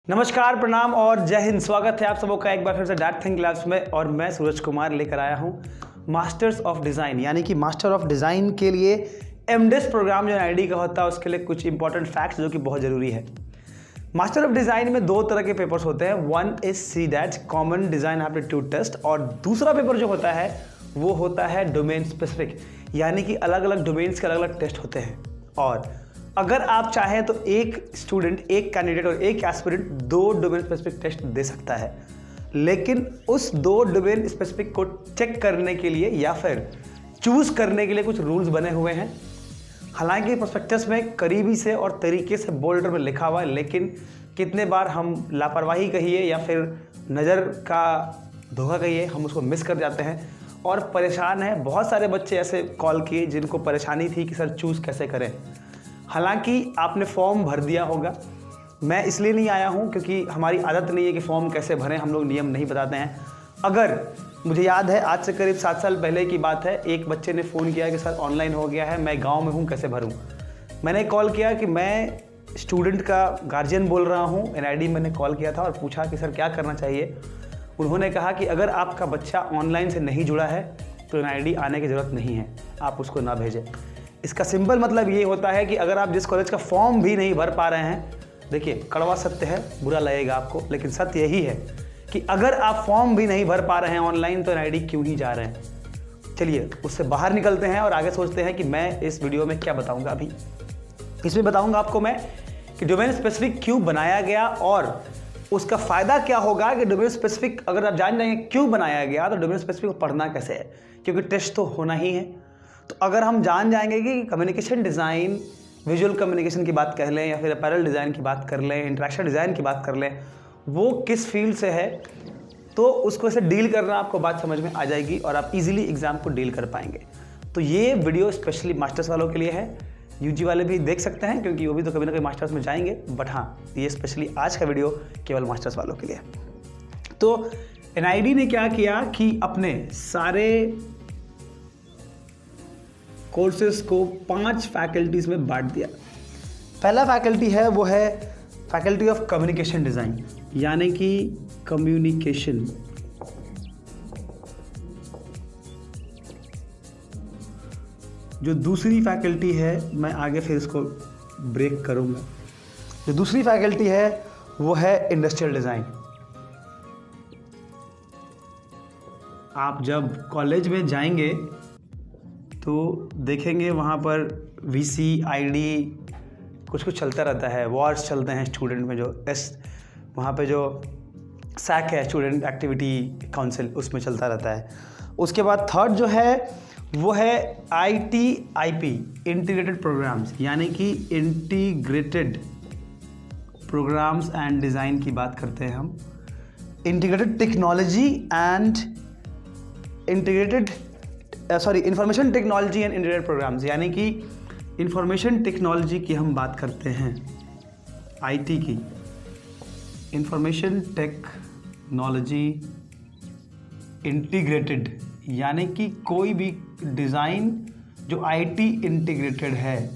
नमस्कार, प्रणाम और जय हिंद। स्वागत है आप सबों का एक बार फिर से डैट थिंक लैब्स में। और मैं सूरज कुमार लेकर आया हूँ मास्टर्स ऑफ डिज़ाइन, यानी कि मास्टर ऑफ डिज़ाइन के लिए एमडिस प्रोग्राम जो एनआईडी का होता है उसके लिए कुछ इंपॉर्टेंट फैक्ट्स जो कि बहुत ज़रूरी है। मास्टर ऑफ डिज़ाइन में दो तरह के पेपर्स होते हैं। One is CDAT common design aptitude test, और दूसरा पेपर जो होता है वो होता है डोमेन स्पेसिफिक, यानी कि अलग अलग डोमेन्स के अलग अलग टेस्ट होते हैं। और अगर आप चाहें तो एक स्टूडेंट, एक कैंडिडेट और एक एस्पिरेंट दो डोमेन स्पेसिफिक टेस्ट दे सकता है, लेकिन उस दो डोमेन स्पेसिफिक को चेक करने के लिए या फिर चूज करने के लिए कुछ रूल्स बने हुए हैं। हालांकि प्रोस्पेक्टस में करीबी से और तरीके से बोल्ड में लिखा हुआ है, लेकिन कितने बार हम लापरवाही कहिए या फिर नज़र का धोखा कहिए, हम उसको मिस कर जाते हैं और परेशान हैं। बहुत सारे बच्चे ऐसे कॉल किए जिनको परेशानी थी कि सर चूज़ कैसे करें। हालांकि आपने फॉर्म भर दिया होगा। मैं इसलिए नहीं आया हूं क्योंकि हमारी आदत नहीं है कि फॉर्म कैसे भरें, हम लोग नियम नहीं बताते हैं। अगर मुझे याद है, आज से करीब 7 साल पहले की बात है, एक बच्चे ने फ़ोन किया कि सर ऑनलाइन हो गया है, मैं गांव में हूं, कैसे भरूं। मैंने कॉल किया कि मैं स्टूडेंट का गार्जियन बोल रहा हूं, एनआईडी मैंने कॉल किया था और पूछा कि सर क्या करना चाहिए। उन्होंने कहा कि अगर आपका बच्चा ऑनलाइन से नहीं जुड़ा है तो एनआईडी आने की ज़रूरत नहीं है, आप उसको ना भेजें। इसका सिंपल मतलब ये होता है कि अगर आप जिस कॉलेज का फॉर्म भी नहीं भर पा रहे हैं, देखिए कड़वा सत्य है, बुरा लगेगा आपको, लेकिन सत्य यही है कि अगर आप फॉर्म भी नहीं भर पा रहे हैं ऑनलाइन तो एनआईडी क्यों ही जा रहे हैं। चलिए उससे बाहर निकलते हैं और आगे सोचते हैं कि मैं इस वीडियो में क्या बताऊंगा। अभी इसमें बताऊंगा आपको मैं कि डोमेन स्पेसिफिक क्यों बनाया गया और उसका फ़ायदा क्या होगा। कि डोमेन स्पेसिफिक अगर आप जान जाएंगे क्यों बनाया गया तो डोमेन स्पेसिफिक को पढ़ना कैसे है, क्योंकि टेस्ट तो होना ही है। तो अगर हम जान जाएंगे कि कम्युनिकेशन डिज़ाइन, विजुअल कम्युनिकेशन की बात कर लें या फिर अपैरल डिज़ाइन की बात कर लें, इंटरेक्शन डिज़ाइन की बात कर लें, वो किस फील्ड से है, तो उसको ऐसे डील करना आपको बात समझ में आ जाएगी और आप इजीली एग्ज़ाम को डील कर पाएंगे। तो ये वीडियो स्पेशली मास्टर्स वालों के लिए है। यूजी वाले भी देख सकते हैं क्योंकि वो भी तो कभी ना कभी मास्टर्स में जाएंगे, बट हाँ, ये स्पेशली आज का वीडियो केवल मास्टर्स वालों के लिए। तो एनआईडी ने क्या किया कि अपने सारे कोर्सेज को 5 फैकल्टीज़ में बांट दिया। पहला फैकल्टी है वो है फैकल्टी ऑफ कम्युनिकेशन डिज़ाइन, यानी कि कम्युनिकेशन। जो दूसरी फैकल्टी है, मैं आगे फिर इसको ब्रेक करूंगा। जो दूसरी फैकल्टी है वो है इंडस्ट्रियल डिज़ाइन। आप जब कॉलेज में जाएंगे तो देखेंगे वहाँ पर वीसी, आईडी कुछ चलता रहता है, वॉर्स चलते हैं स्टूडेंट में, जो वहाँ पे जो सैक है, स्टूडेंट एक्टिविटी काउंसिल, उसमें चलता रहता है। उसके बाद थर्ड जो है वो है ITIP, इंटीग्रेटेड प्रोग्राम्स, यानी कि इंटीग्रेटेड प्रोग्राम्स एंड डिज़ाइन की बात करते हैं हम। Integrated technology and information technology and integrated programs, यानी कि इंफॉर्मेशन टेक्नोलॉजी की हम बात करते हैं, IT की, इंफॉर्मेशन टेक्नोलॉजी इंटीग्रेटेड, यानी कि कोई भी डिज़ाइन जो IT इंटीग्रेटेड है,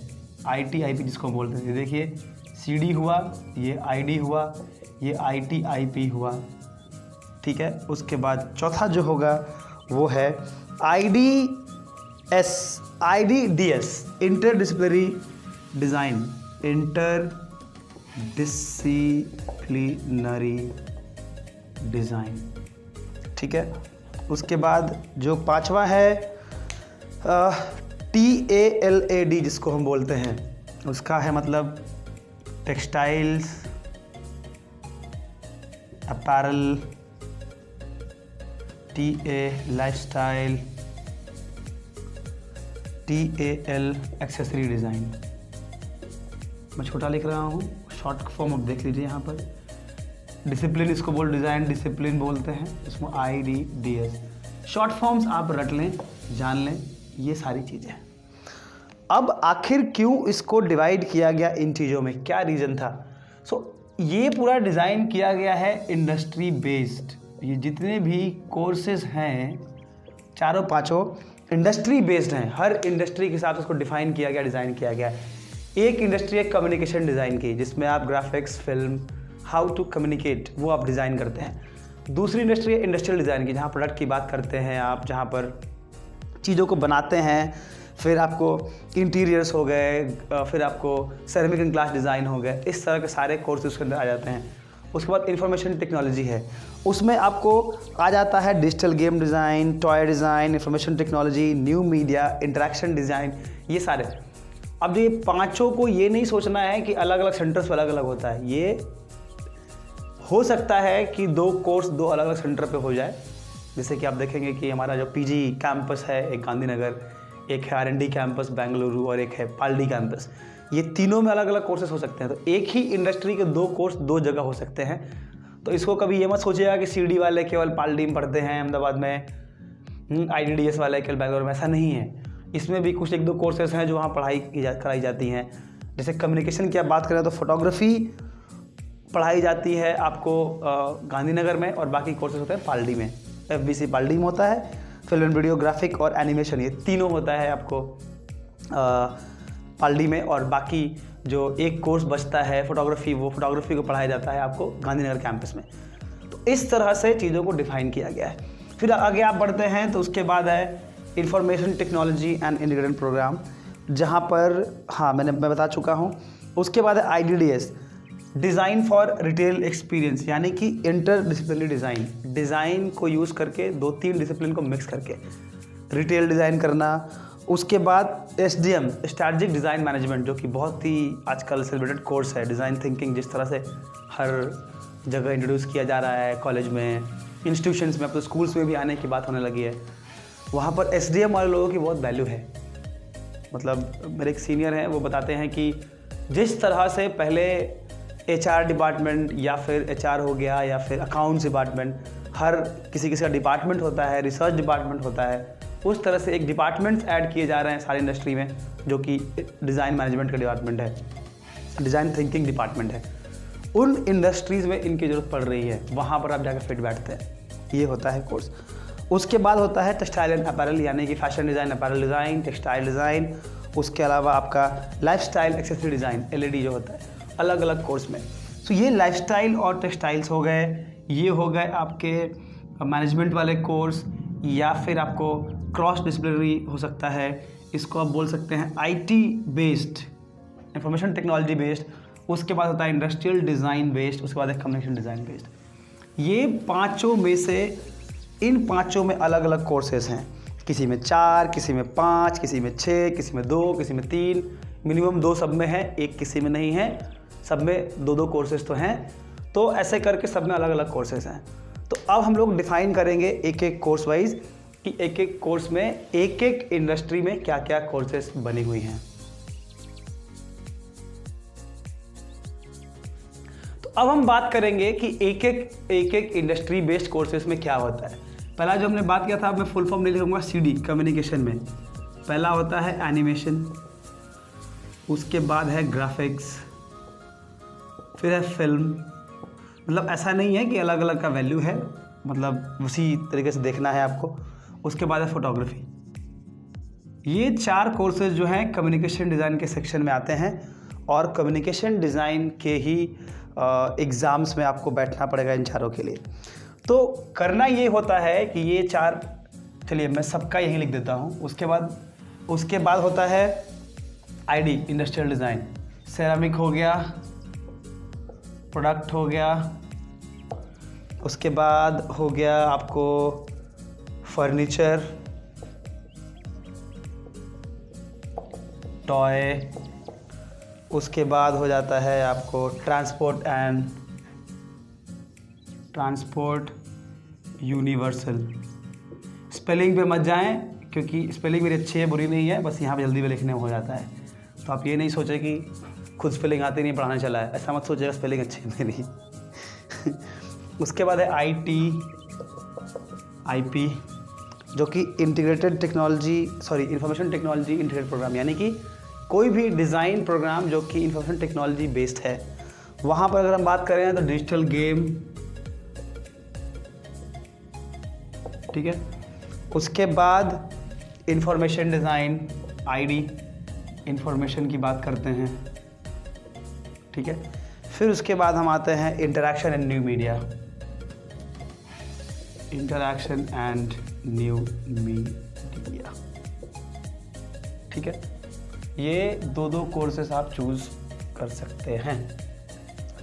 ITIP जिसको बोलते हैं। देखिए CD हुआ, ये ID हुआ, ये ITIP हुआ, ठीक है। उसके बाद चौथा जो होगा वो है IDS, interdisciplinary design, interdisciplinary design, ठीक है। उसके बाद जो पांचवा है TALAD जिसको हम बोलते हैं, उसका है मतलब textiles, apparel, TA lifestyle, TAL accessory design. मैं छोटा लिख रहा हूँ, शॉर्ट फॉर्म आप देख लीजिए यहाँ पर। डिसिप्लिन इसको डिज़ाइन डिसिप्लिन बोलते हैं, इसमें IDDS। शॉर्ट फॉर्म्स आप रट लें, जान लें, ये सारी चीज़ें। अब आखिर क्यों इसको डिवाइड किया गया इन चीज़ों में, क्या रीज़न था। ये पूरा डिज़ाइन किया गया है इंडस्ट्री बेस्ड। ये जितने भी कोर्सेज हैं, चारों पाँचों इंडस्ट्री बेस्ड हैं। हर इंडस्ट्री के साथ उसको डिफाइन किया गया, डिज़ाइन किया गया है। एक इंडस्ट्री है कम्युनिकेशन डिज़ाइन की, जिसमें आप graphics, film, how to communicate, वो आप डिज़ाइन करते हैं। दूसरी इंडस्ट्री है इंडस्ट्रियल डिज़ाइन की, जहाँ प्रोडक्ट की बात करते हैं आप, जहाँ पर चीज़ों को बनाते हैं। फिर आपको इंटीरियर्स हो गए, फिर आपको सेरेमिक एंड ग्लास डिज़ाइन हो गए, इस तरह के सारे कोर्स उसके अंदर आ जाते हैं। उसके बाद इंफॉर्मेशन टेक्नोलॉजी है, उसमें आपको आ जाता है digital game design, toy design, information technology, new media, interaction design, ये सारे। अब ये पांचों को ये नहीं सोचना है कि अलग अलग सेंटर्स पर अलग अलग होता है। ये हो सकता है कि 2 कोर्स 2 अलग अलग सेंटर पे हो जाए। जैसे कि आप देखेंगे कि हमारा जो पीजी कैंपस है एक गांधीनगर, एक है R&D कैंपस बेंगलुरु और एक है पालडी कैंपस, ये तीनों में अलग अलग कोर्सेज हो सकते हैं। तो एक ही इंडस्ट्री के 2 कोर्स 2 जगह हो सकते हैं। तो इसको कभी ये मत सोचिएगा कि CD वाले केवल पालडी में पढ़ते हैं अहमदाबाद में, IDDS वाले केवल बेंगलुरु में, ऐसा नहीं है। इसमें भी कुछ 1-2 कोर्सेज हैं जो वहाँ पढ़ाई कराई जाती हैं। जैसे कम्युनिकेशन की आप बात करें तो फोटोग्राफी पढ़ाई जाती है आपको गांधीनगर में, और बाकी कोर्सेज होते हैं पालडी में। FBC पालडी में होता है, फिल्म एंड वीडियोग्राफिक और एनिमेशन, ये तीनों होता है आपको पालडी में। और बाकी जो एक कोर्स बचता है फोटोग्राफी, वो फोटोग्राफी को पढ़ाया जाता है आपको गांधीनगर कैंपस में। तो इस तरह से चीज़ों को डिफाइन किया गया है। फिर आगे आप बढ़ते हैं तो उसके बाद है information technology and integrated program, जहाँ पर मैं बता चुका हूँ। उसके बाद है IDDS, design for retail experience, यानी कि इंटरडिसिप्लिनरी डिज़ाइन को यूज़ करके 2-3 डिसिप्लिन को मिक्स करके रिटेल डिज़ाइन करना। उसके बाद SDM, स्ट्रैटेजिक डिज़ाइन मैनेजमेंट, जो कि बहुत ही आजकल सेलिब्रेटेड कोर्स है। डिज़ाइन थिंकिंग जिस तरह से हर जगह इंट्रोड्यूस किया जा रहा है, कॉलेज में, इंस्टीट्यूशंस में, अब तो स्कूल्स में भी आने की बात होने लगी है, वहाँ पर SDM वाले लोगों की बहुत वैल्यू है। मतलब मेरे एक सीनियर हैं, वो बताते हैं कि जिस तरह से पहले HR डिपार्टमेंट या फिर HR हो गया या फिर अकाउंट्स डिपार्टमेंट, हर किसी का डिपार्टमेंट होता है, रिसर्च डिपार्टमेंट होता है, उस तरह से एक डिपार्टमेंट्स ऐड किए जा रहे हैं सारी इंडस्ट्री में, जो कि डिज़ाइन मैनेजमेंट का डिपार्टमेंट है, डिज़ाइन थिंकिंग डिपार्टमेंट है। उन इंडस्ट्रीज़ में इनकी ज़रूरत पड़ रही है, वहाँ पर आप जाकर फिट बैठते हैं। ये होता है कोर्स। उसके बाद होता है टेक्सटाइल एंड अपैरल, यानी कि fashion design, apparel design, textile design. उसके अलावा आपका लाइफस्टाइल एक्सेसरी डिज़ाइन, LED जो होता है, अलग अलग कोर्स में। तो ये लाइफस्टाइल और टेक्सटाइल्स हो गए, ये हो गए आपके मैनेजमेंट वाले कोर्स, या फिर आपको क्रॉस डिसिप्लिनरी हो सकता है, इसको आप बोल सकते हैं IT based, information technology based. उसके बाद होता है इंडस्ट्रियल डिज़ाइन बेस्ड, उसके बाद है कम्युनिकेशन डिज़ाइन बेस्ड। ये पाँचों में से, इन पाँचों में अलग अलग कोर्सेज हैं, किसी में 4, किसी में 5, किसी में 6, किसी में 2, किसी में 3, मिनिमम 2 सब में है, एक किसी में नहीं है, सब में 2-2 कोर्सेज तो हैं। तो ऐसे करके सब में अलग अलग कोर्सेज हैं। तो अब हम लोग डिफाइन करेंगे एक एक कोर्स वाइज कि एक एक कोर्स में एक एक इंडस्ट्री में क्या क्या कोर्सेज बनी हुई हैं। तो अब हम बात करेंगे कि एक एक इंडस्ट्री बेस्ड कोर्सेज में क्या होता है। पहला जो हमने बात किया था, अब मैं फुल फॉर्म नहीं लिखूंगा, CD कम्युनिकेशन में पहला होता है एनिमेशन, उसके बाद है ग्राफिक्स, फिर है फिल्म। मतलब ऐसा नहीं है कि अलग अलग का वैल्यू है, मतलब उसी तरीके से देखना है आपको। उसके बाद है फोटोग्राफी। ये 4 कोर्सेज जो हैं कम्युनिकेशन डिज़ाइन के सेक्शन में आते हैं, और कम्युनिकेशन डिज़ाइन के ही एग्ज़ाम्स में आपको बैठना पड़ेगा इन चारों के लिए। तो करना ये होता है कि ये 4, चलिए मैं सबका यही लिख देता हूँ। उसके बाद होता है ID इंडस्ट्रियल डिज़ाइन, सेरामिक हो गया, प्रोडक्ट हो गया, उसके बाद हो गया आपको फर्नीचर, टॉय, उसके बाद हो जाता है आपको ट्रांसपोर्ट यूनिवर्सल। स्पेलिंग पे मत जाएं, क्योंकि स्पेलिंग मेरी अच्छी है, बुरी नहीं है, बस यहाँ पे जल्दी में लिखने में हो जाता है। तो आप ये नहीं सोचें कि खुद स्पेलिंग आती नहीं, पढ़ाने चला है, ऐसा मत सोचिएगा, स्पेलिंग अच्छी है मेरी। उसके बाद है IP, जो कि इंफॉर्मेशन टेक्नोलॉजी इंटीग्रेटेड प्रोग्राम, यानी कि कोई भी डिज़ाइन प्रोग्राम जो कि इंफॉर्मेशन टेक्नोलॉजी बेस्ड है। वहाँ पर अगर हम बात करें तो डिजिटल गेम, ठीक है। उसके बाद इंफॉर्मेशन डिज़ाइन, ID इंफॉर्मेशन की बात करते हैं, ठीक है। फिर उसके बाद हम आते हैं interaction and new media, interaction and new media. ठीक है, ये दो कोर्सेस आप चूज़ कर सकते हैं।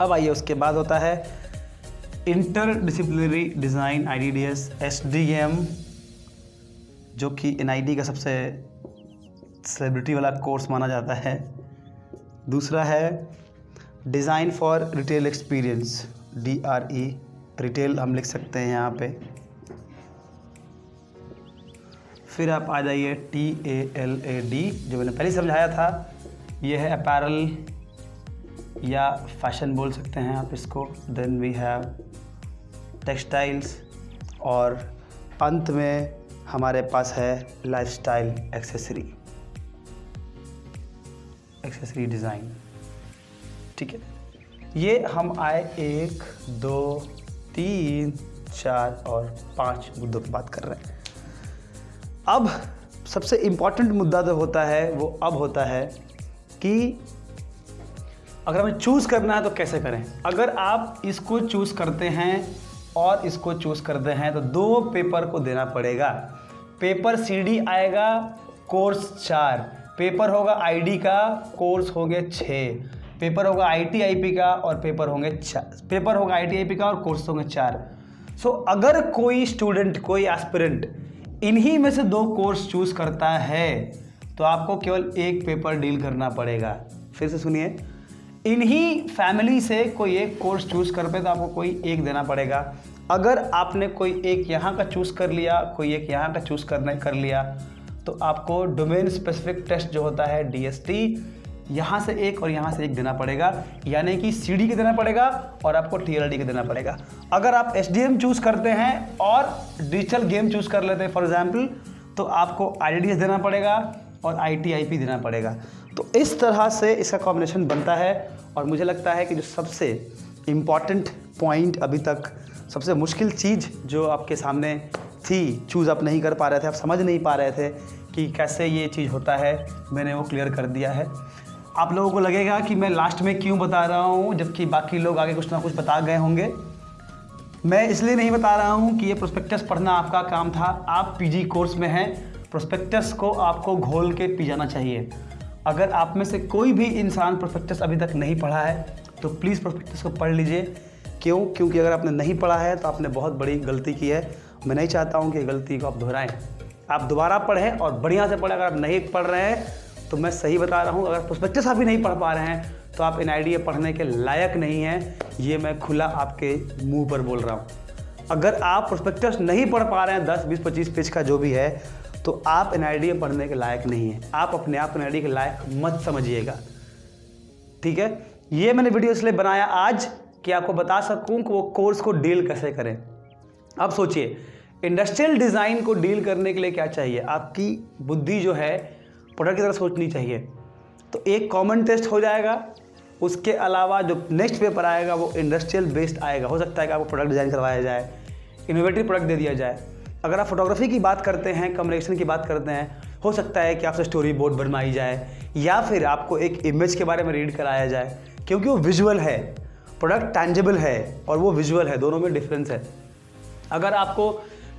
अब आइए उसके बाद होता है इंटरडिसिप्लिनरी डिज़ाइन, IDDS, SDM, जो कि NID का सबसे सेलिब्रिटी वाला कोर्स माना जाता है। दूसरा है design for retail experience, DRE, retail हम लिख सकते हैं यहाँ पे। फिर आप आ जाइए TALAD, जो मैंने पहले समझाया था, ये है अपैरल या फैशन बोल सकते हैं आप इसको। देन वी हैव टेक्सटाइल्स, और अंत में हमारे पास है लाइफस्टाइल एक्सेसरी डिज़ाइन। ठीक है, ये हम आए 1, 2, 3, 4 और 5 मुद्दों की बात कर रहे हैं। अब सबसे इम्पॉर्टेंट मुद्दा जो होता है वो अब होता है कि अगर हमें चूज़ करना है तो कैसे करें। अगर आप इसको चूज़ करते हैं और इसको चूज़ करते हैं तो 2 पेपर को देना पड़ेगा। पेपर CD आएगा, कोर्स 4, पेपर होगा ID का, कोर्स होंगे 6, पेपर होगा IT/IP का और पेपर होंगे 4, पेपर होगा IT/IP का और कोर्स होंगे 4। सो अगर कोई स्टूडेंट, कोई एस्पिरेंट इन्हीं में से 2 कोर्स चूज़ करता है तो आपको केवल 1 पेपर डील करना पड़ेगा। फिर से सुनिए, इन्हीं फैमिली से कोई एक कोर्स चूज़ कर पे तो आपको कोई एक देना पड़ेगा। अगर आपने कोई एक यहाँ का चूज़ कर लिया, कोई एक यहाँ का चूज़ कर लिया, तो आपको डोमेन स्पेसिफिक टेस्ट जो होता है DST, यहाँ से एक और यहाँ से एक देना पड़ेगा, यानी कि CD के देना पड़ेगा और आपको TLD के देना पड़ेगा। अगर आप SDM चूज़ करते हैं और डिजिटल गेम चूज़ कर लेते हैं फॉर एग्जाम्पल, तो आपको IDDS देना पड़ेगा और IT/IP देना पड़ेगा। तो इस तरह से इसका कॉम्बिनेशन बनता है। और मुझे लगता है कि जो सबसे इम्पॉर्टेंट पॉइंट अभी तक, सबसे मुश्किल चीज़ जो आपके सामने थी, चूज़ आप नहीं कर पा रहे थे, आप समझ नहीं पा रहे थे कि कैसे ये चीज़ होता है, मैंने वो क्लियर कर दिया है। आप लोगों को लगेगा कि मैं लास्ट में क्यों बता रहा हूँ जबकि बाकी लोग आगे कुछ ना कुछ बता गए होंगे। मैं इसलिए नहीं बता रहा हूँ कि ये प्रोस्पेक्टस पढ़ना आपका काम था। आप PG कोर्स में हैं, प्रोस्पेक्टस को आपको घोल के पी जाना चाहिए। अगर आप में से कोई भी इंसान प्रोस्पेक्टस अभी तक नहीं पढ़ा है तो प्लीज़ प्रोस्पेक्टस को पढ़ लीजिए। क्योंकि अगर आपने नहीं पढ़ा है तो आपने बहुत बड़ी गलती की है। मैं नहीं चाहता हूँ कि गलती को आप दोहराएं। आप दोबारा पढ़ें और बढ़िया से पढ़ें। अगर आप नहीं पढ़ रहे हैं तो मैं सही बता रहा हूँ, अगर प्रोस्पेक्टस आप भी नहीं पढ़ पा रहे हैं तो आप NIDA पढ़ने के लायक नहीं हैं। ये मैं खुला आपके मुंह पर बोल रहा हूँ। अगर आप प्रोस्पेक्टस नहीं पढ़ पा रहे हैं 10, 20, 25 पेज का जो भी है, तो आप NIDA पढ़ने के लायक नहीं हैं। आप अपने आप NIDA के लायक मत समझिएगा। ठीक है, ये मैंने वीडियो इसलिए बनाया आज कि आपको बता सकूं कि वो कोर्स को डील कैसे करें। अब सोचिए, इंडस्ट्रियल डिज़ाइन को डील करने के लिए क्या चाहिए? आपकी बुद्धि जो है प्रोडक्ट की तरह सोचनी चाहिए। तो एक कॉमन टेस्ट हो जाएगा, उसके अलावा जो नेक्स्ट पेपर आएगा वो इंडस्ट्रियल बेस्ड आएगा। हो सकता है कि आपको प्रोडक्ट डिज़ाइन करवाया जाए, इनोवेटिव प्रोडक्ट दे दिया जाए। अगर आप फोटोग्राफी की बात करते हैं, कम्युनिकेशन की बात करते हैं, हो सकता है कि आपसे स्टोरी बोर्ड बनवाई जाए या फिर आपको एक इमेज के बारे में रीड कराया जाए, क्योंकि वो विजुअल है। प्रोडक्ट टैंजिबल है और वो विजुअल है, दोनों में डिफरेंस है। अगर आपको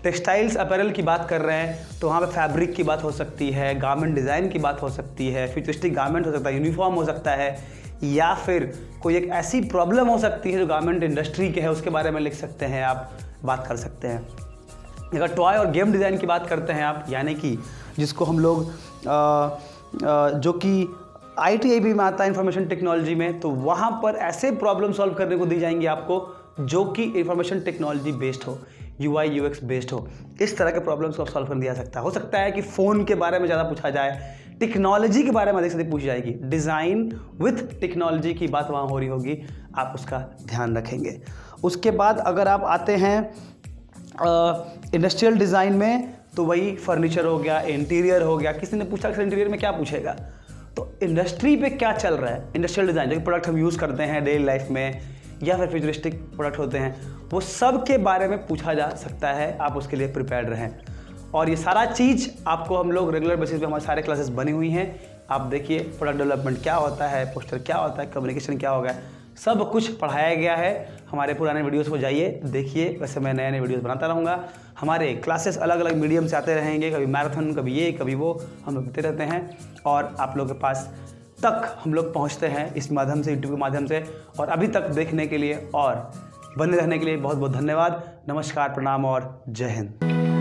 टेक्सटाइल्स अपैरल की बात कर रहे हैं तो वहाँ पे फैब्रिक की बात हो सकती है, गारमेंट डिज़ाइन की बात हो सकती है, फ्यूचरिस्टिक गारमेंट हो सकता है, यूनिफॉर्म हो सकता है, या फिर कोई एक ऐसी प्रॉब्लम हो सकती है जो गारमेंट इंडस्ट्री के है, उसके बारे में लिख सकते हैं, आप बात कर सकते हैं। अगर टॉय और गेम डिज़ाइन की बात करते हैं आप, यानी कि जिसको हम लोग जो कि IT/IB में आता है इंफॉर्मेशन टेक्नोलॉजी में, तो वहाँ पर ऐसे प्रॉब्लम सॉल्व करने को दी जाएंगी आपको जो कि इंफॉर्मेशन टेक्नोलॉजी बेस्ड हो, UI UX बेस्ड हो। इस तरह के प्रॉब्लम्स को आप सॉल्व कर दिया सकता है। हो सकता है कि फ़ोन के बारे में ज़्यादा पूछा जाए, टेक्नोलॉजी के बारे में अधिक से अधिक पूछी जाएगी, डिज़ाइन विथ टेक्नोलॉजी की बात वहाँ हो रही होगी, आप उसका ध्यान रखेंगे। उसके बाद अगर आप आते हैं इंडस्ट्रियल डिज़ाइन में, तो वही फर्नीचर हो गया, इंटीरियर हो गया। किसी ने पूछा कि इंटीरियर में क्या पूछेगा, तो इंडस्ट्री पे क्या चल रहा है, इंडस्ट्रियल डिज़ाइन जो प्रोडक्ट हम यूज़ करते हैं डेली लाइफ में या फिर फ्यूचरिस्टिक प्रोडक्ट होते हैं, वो सब के बारे में पूछा जा सकता है। आप उसके लिए प्रिपेयर्ड रहें। और ये सारा चीज़ आपको हम लोग रेगुलर बेसिस पे हमारे सारे क्लासेस बनी हुई हैं। आप देखिए प्रोडक्ट डेवलपमेंट क्या होता है, पोस्टर क्या होता है, कम्युनिकेशन क्या होगा, सब कुछ पढ़ाया गया है। हमारे पुराने वीडियोस को जाइए देखिए, वैसे मैं नए नए वीडियोस बनाता रहूँगा। हमारे क्लासेस अलग अलग मीडियम से आते रहेंगे, कभी मैराथन, कभी ये कभी वो, हम लोग देते रहते हैं और आप लोगों के पास तक हम लोग पहुँचते हैं इस माध्यम से, यूट्यूब के माध्यम से। और अभी तक देखने के लिए और बने रहने के लिए बहुत बहुत धन्यवाद। नमस्कार, प्रणाम और जय हिंद।